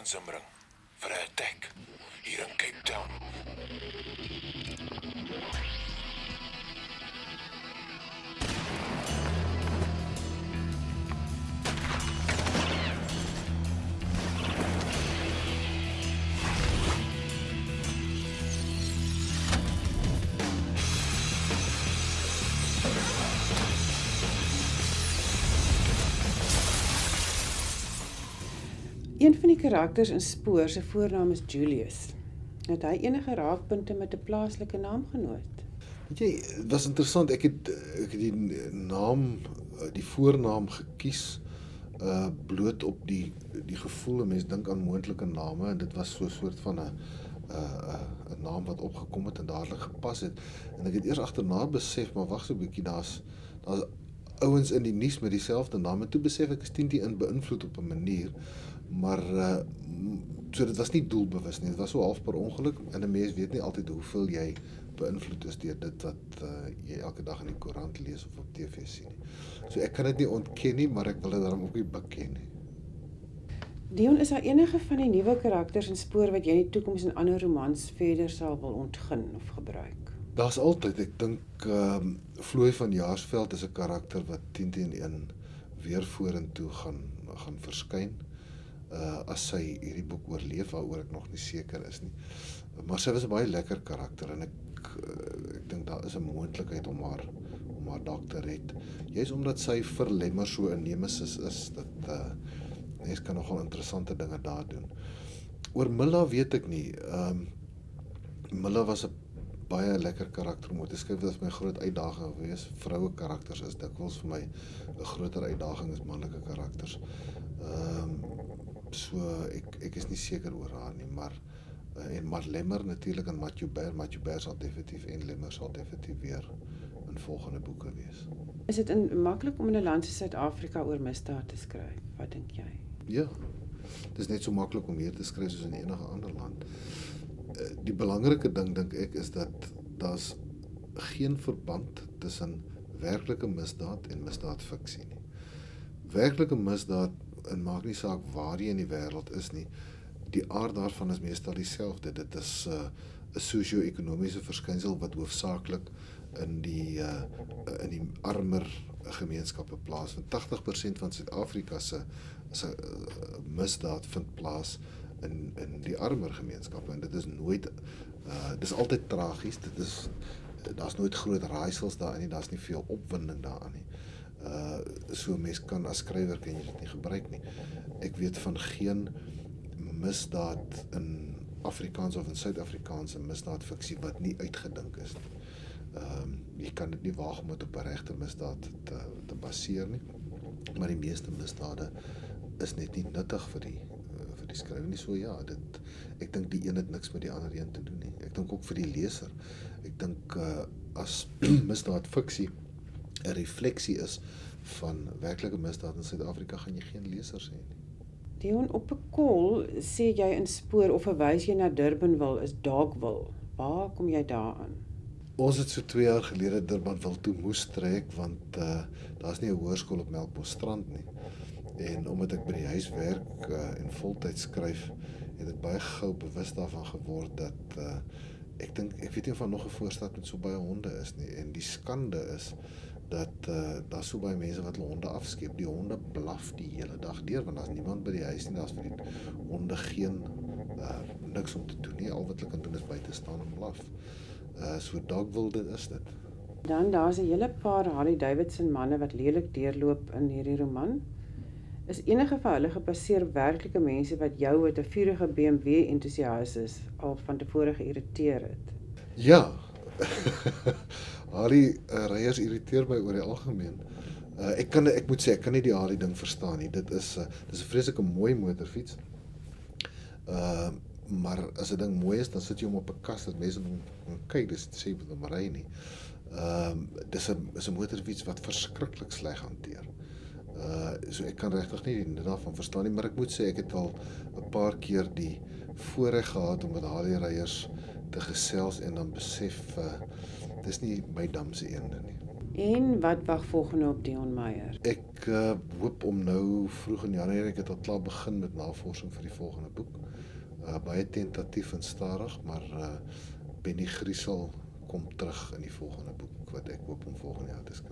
wapens inbring vir 'n attack hier in Cape Town. Een van die karakters in Spoor se voornaam is Julius. Het hy enige raakpunte met 'n plaaslike naamgenoot? Weet jy, dit was interessant, ek het die naam, die voornaam gekies, bloot op die gevoel, mense dink aan moontlike name, en dit was so 'n soort van 'n naam wat opgekom het en dadelik gepas het, en ek het eers agterna besef, maar wag so 'n bietjie, daar's ouens in die nuus met dieselfde naam, en toe besef ek is teen beïnvloed op 'n manier, maar so dit was nie doelbewus nie, dit was so half per ongeluk, en 'n mens weet nie altyd hoeveel jy beïnvloed is deur dit wat jy elke dag in die koerant lees of op TV sien nie. So ek kan dit nie ontken nie, maar ek wil dit daarom ook nie beken nie. Dion, is daar enige van die nuwe karakters in Spoor wat jy in die toekoms in ander romans verder sal wil ontgin of gebruik? Daar's altyd, ek dink Floy van Jaarsveld is 'n karakter wat 10 teen 1 weer vorentoe gaan verskyn. As sy hierdie boek oorleef, waaroor ek nog nie seker is nie. Maar sy was 'n baie lekker karakter, en ek dink daar is 'n moontlikheid om haar dalk te red. Juist omdat sy vir Lemmer so 'n nemesis is, dat mens kan nogal interessante dinge daar doen. Oor Milla weet ek nie. Milla was 'n baie lekker karakter om te skryf, dit is my groot uitdaging gewees. Vroue karakters is dikwels vir my 'n groter uitdaging as manlike karakters. So ek is nie seker oor haar nie, maar en Lemmer natuurlik, en Matthew Baer sal definitief, en Lemmer sal definitief weer in volgende boeke wees. Is dit maklik om in 'n land soos Suid-Afrika oor misdaad te skryf? Wat dink jy? Ja, dit is net so maklik om hier te skryf soos in enige ander land. Die belangrike ding, dink ek, is dat daar's geen verband tussen werklike misdaad en misdaadfiksie nie. Werklike misdaad, en maak nie saak waar jy in die wêreld is nie, die aard daarvan is meestal dieselfde. Dit is 'n sosio-ekonomiese verskynsel wat hoofsaaklik in die armer gemeenskappe plaas. Want 80% van Suid-Afrika se misdaad vind plaas in die armer gemeenskappe, en dit is nooit, dit is altyd tragies, daar's nooit groot raaisels daarin nie, daar's nie veel opwinding daarin nie. So mens kan as skrywer kan jy dit nie gebruik nie. Ek weet van geen misdaad in Afrikaans of in Suid-Afrikaanse misdaadfiksie wat nie uitgedink is nie. Jy kan dit nie waag om dit op 'n regte misdaad te baseer nie, maar die meeste misdade is net nie nuttig vir die skrywer nie. So ja, ek dink die een het niks met die ander een te doen nie. Ek dink ook vir die leser. Ek dink as misdaadfiksie 'n refleksie is van werklike misdaad in Suid-Afrika, gaan jy geen lesers hê nie. Dion, op 'n call sê jy in Spoor of verwys jy na Durbanville is Dogville. Waar kom jy daaraan? Ons het so 2 jaar gelede Durbanville toe moes trek, want daar's nie 'n hoërskool op Melkbosstrand nie. En omdat ek by die huis werk en voltyds skryf, het ek baie gou bewus daarvan geword dat ek weet nie of daar nog 'n voorstad met so baie honde is nie, en die skande is dat daar so baie mense wat hulle honde afskeep. Die honde blaf die hele dag deur, want daar's niemand by die huis nie, daar's vir die honde niks om te doen nie, al wat hulle kan doen is buite staan en blaf. So Dogville, dit is dit. Dan daar's 'n hele paar Harley Davidson manne wat lelik deurloop in hierdie roman. Is enige van hulle gebaseer op werklike mense wat jou met 'n vurige BMW entoesias al van tevore geïrriteer het? Ja. Harley ryers irriteer my oor die algemeen. Ek moet sê, ek kan nie die Harley ding verstaan nie. Dit is 'n vreeslike mooi motorfiets. Maar as 'n ding mooi is, dan sit jy hom op 'n kas dat mense hom kyk, dis sê met hom ry nie. Dis 'n motorfiets wat verskriklik sleg hanteer. So ek kan regtig nie die daarvan verstaan nie, maar ek moet sê ek het al 'n paar keer die voorreg gehad om met Harley ryers te gesels en dan besef dis nie my dam se eende nie. En wat wag volgende op Dion Meyer? Ek hoop om nou vroeg in Januarie, ek het al klaar begin met navorsing vir die volgende boek. Baie tentatief en stadig, maar Benny Griesel kom terug in die volgende boek wat ek hoop om volgende jaar te skryf.